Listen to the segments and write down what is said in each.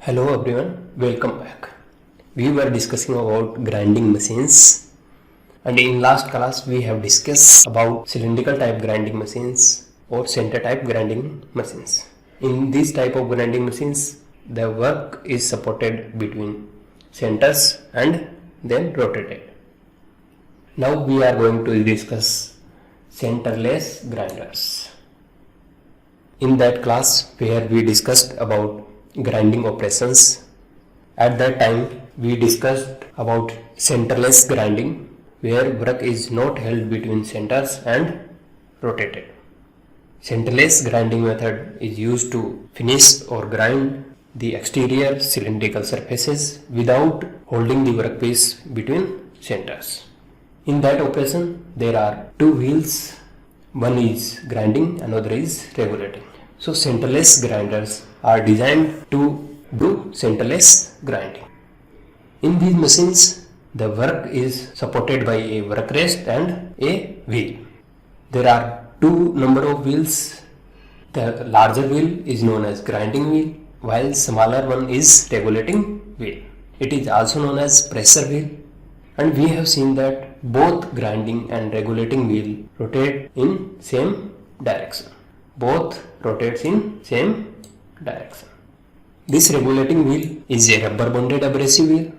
Hello everyone, welcome back. We were discussing about grinding machines, and in last class we have discussed about cylindrical type grinding machines or center type grinding machines. In this type of grinding machines, the work is supported between centers and then rotated. Now we are going to discuss centerless grinders. In that class where we discussed about grinding operations, at that time we discussed about centerless grinding where work is not held between centers and rotated. Centerless grinding method is used to finish or grind the exterior cylindrical surfaces without holding the workpiece between centers. In that operation there are two wheels, one is grinding, another is regulating. So centerless grinders are designed to do centerless grinding. In these machines, the work is supported by a work rest and a wheel. There are two number of wheels. The larger wheel is known as grinding wheel, while smaller one is regulating wheel. It is also known as pressure wheel, and we have seen that both grinding and regulating wheel rotate in same direction. Both rotates in same direction. This regulating wheel is a rubber bonded abrasive wheel.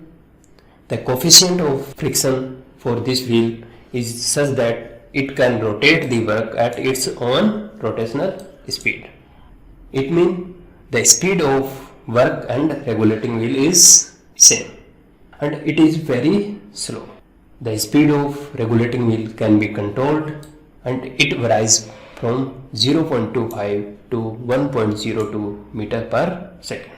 The coefficient of friction for this wheel is such that it can rotate the work at its own rotational speed. It means the speed of work and regulating wheel is same, and it is very slow. The speed of regulating wheel can be controlled and it varies from 0.25 to 1.02 meter per second.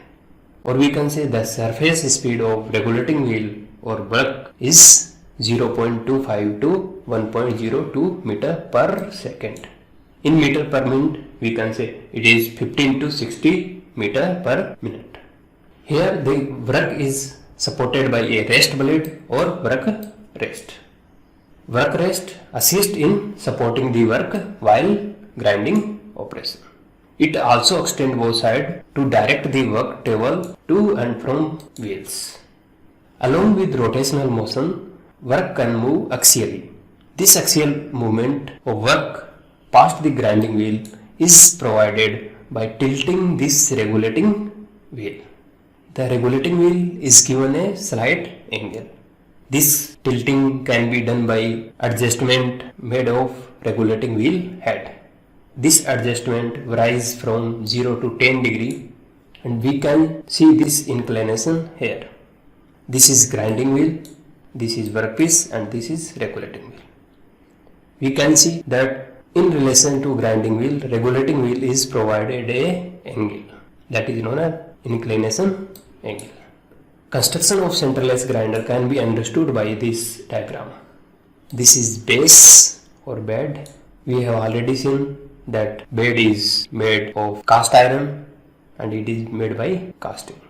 Or we can say the surface speed of regulating wheel or work is 0.25 to 1.02 meter per second. In meter per minute, we can say it is 15 to 60 meter per minute. Here the work is supported by a rest blade or work rest. Work rest assists in supporting the work while grinding operation. It also extends both sides to direct the work travel to and from wheels. Along with rotational motion, work can move axially. This axial movement of work past the grinding wheel is provided by tilting this regulating wheel. The regulating wheel is given a slight angle. This tilting can be done by adjustment made of regulating wheel head. This adjustment varies from 0 to 10 degree, and we can see this inclination here. This is grinding wheel, this is workpiece, and this is regulating wheel. We can see that in relation to grinding wheel, regulating wheel is provided a angle that is known as inclination angle. Construction of centerless grinder can be understood by this diagram. This is base or bed. We have already seen that bed is made of cast iron and it is made by casting.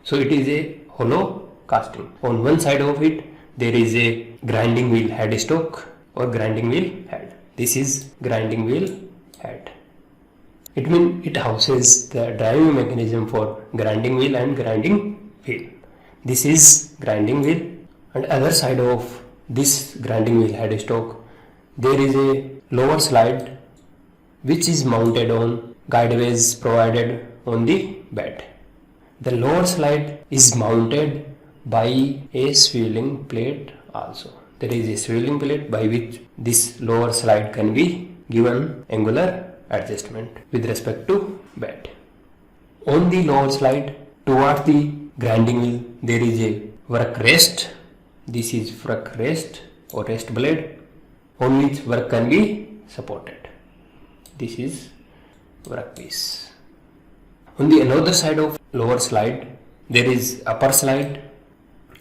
So it is a hollow casting. On one side of it there is a grinding wheel headstock or grinding wheel head. This is grinding wheel head. It means it houses the driving mechanism for grinding wheel and grinding wheel. This is grinding wheel, and other side of this grinding wheel headstock there is a lower slide which is mounted on guideways provided on the bed. The lower slide is mounted by a swiveling plate also. There is a swiveling plate by which this lower slide can be given angular adjustment with respect to bed. On the lower slide towards the grinding wheel there is a work rest. This is work rest or rest blade on which work can be supported. This is workpiece. On the another side of lower slide there is upper slide,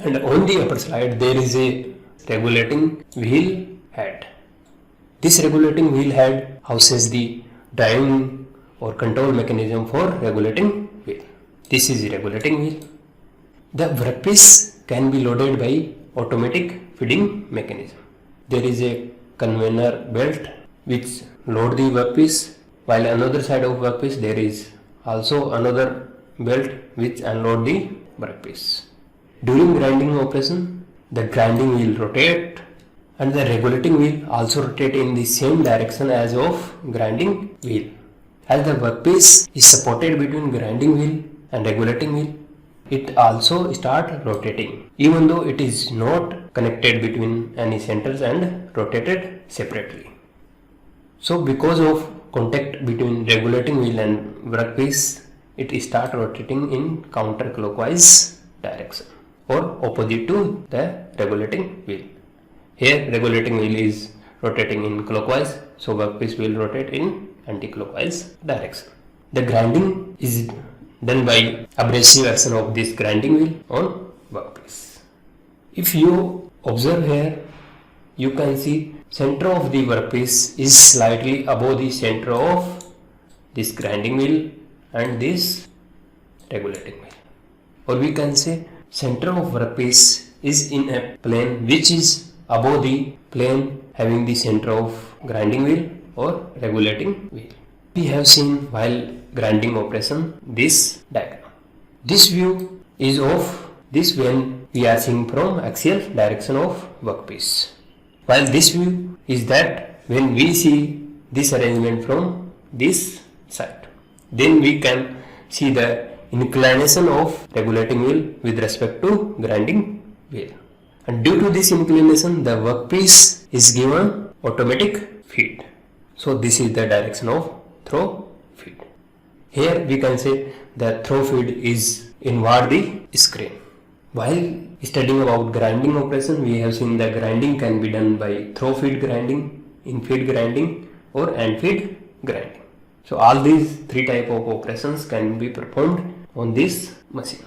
and on the upper slide there is a regulating wheel head. This regulating wheel head houses the driving or control mechanism for regulating wheel. This is the regulating wheel. The workpiece can be loaded by automatic feeding mechanism. There is a conveyor belt which load the workpiece, while another side of workpiece there is also another belt which unload the workpiece. During grinding operation, the grinding wheel rotate and the regulating wheel also rotate in the same direction as of grinding wheel. As the workpiece is supported between grinding wheel and regulating wheel, it also start rotating even though it is not connected between any centers and rotated separately. So because of contact between regulating wheel and workpiece, it start rotating in counterclockwise direction or opposite to the regulating wheel. Here regulating wheel is rotating in clockwise, so workpiece will rotate in anti-clockwise direction. The grinding is done by abrasive action of this grinding wheel on workpiece. If you observe here, you can see center of the workpiece is slightly above the center of this grinding wheel and this regulating wheel. Or we can say center of workpiece is in a plane which is above the plane having the center of grinding wheel or regulating wheel. We have seen while grinding operation this diagram. This view is of this when we are seeing from axial direction of workpiece. While this view is that when we see this arrangement from this side, then we can see the inclination of regulating wheel with respect to grinding wheel. And due to this inclination, the workpiece is given automatic feed. So this is the direction of throw feed. Here we can say the throw feed is inward the screen. While studying about grinding operation, we have seen the grinding can be done by throw feed grinding, in feed grinding or end feed grinding. So all these three type of operations can be performed on this machine.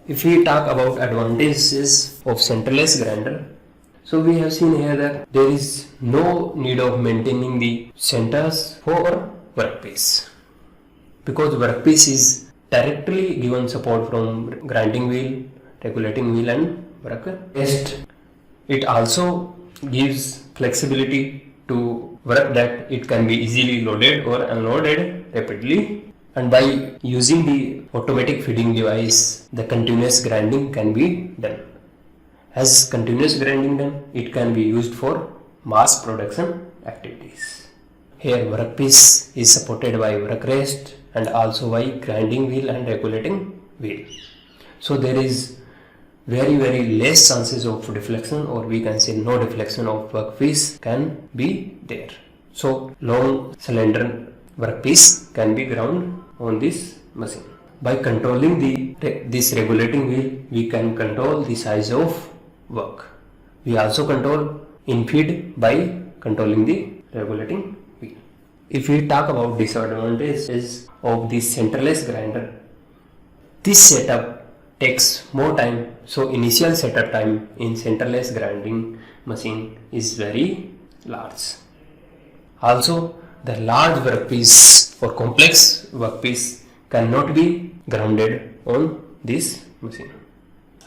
If we talk about advantages of centerless grinder, so we have seen here that there is no need of maintaining the centers for workpiece because workpiece is directly given support from grinding wheel, regulating wheel and work rest. It also gives flexibility to work that it can be easily loaded or unloaded rapidly, and by using the automatic feeding device, the continuous grinding can be done. As continuous grinding done, it can be used for mass production activities. Here workpiece is supported by work rest and also by grinding wheel and regulating wheel. So there is very less chances of deflection, or we can say no deflection of workpiece can be there. So long cylinder workpiece can be ground on this machine. By controlling this regulating wheel, we can control the size of work. We also control in feed by controlling the regulating wheel. If we talk about disadvantages of this centerless grinder, this setup takes more time. So initial setup time in centerless grinding machine is very large. Also, the large workpiece or complex workpiece cannot be grounded on this machine.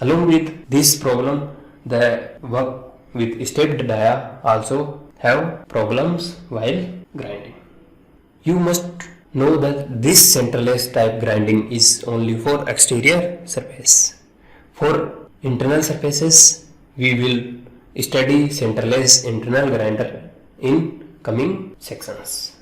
Along with this problem, the work with stepped dia also have problems while grinding. You must know that this centerless type grinding is only for exterior surface. For internal surfaces, we will study centerless internal grinder in coming sections.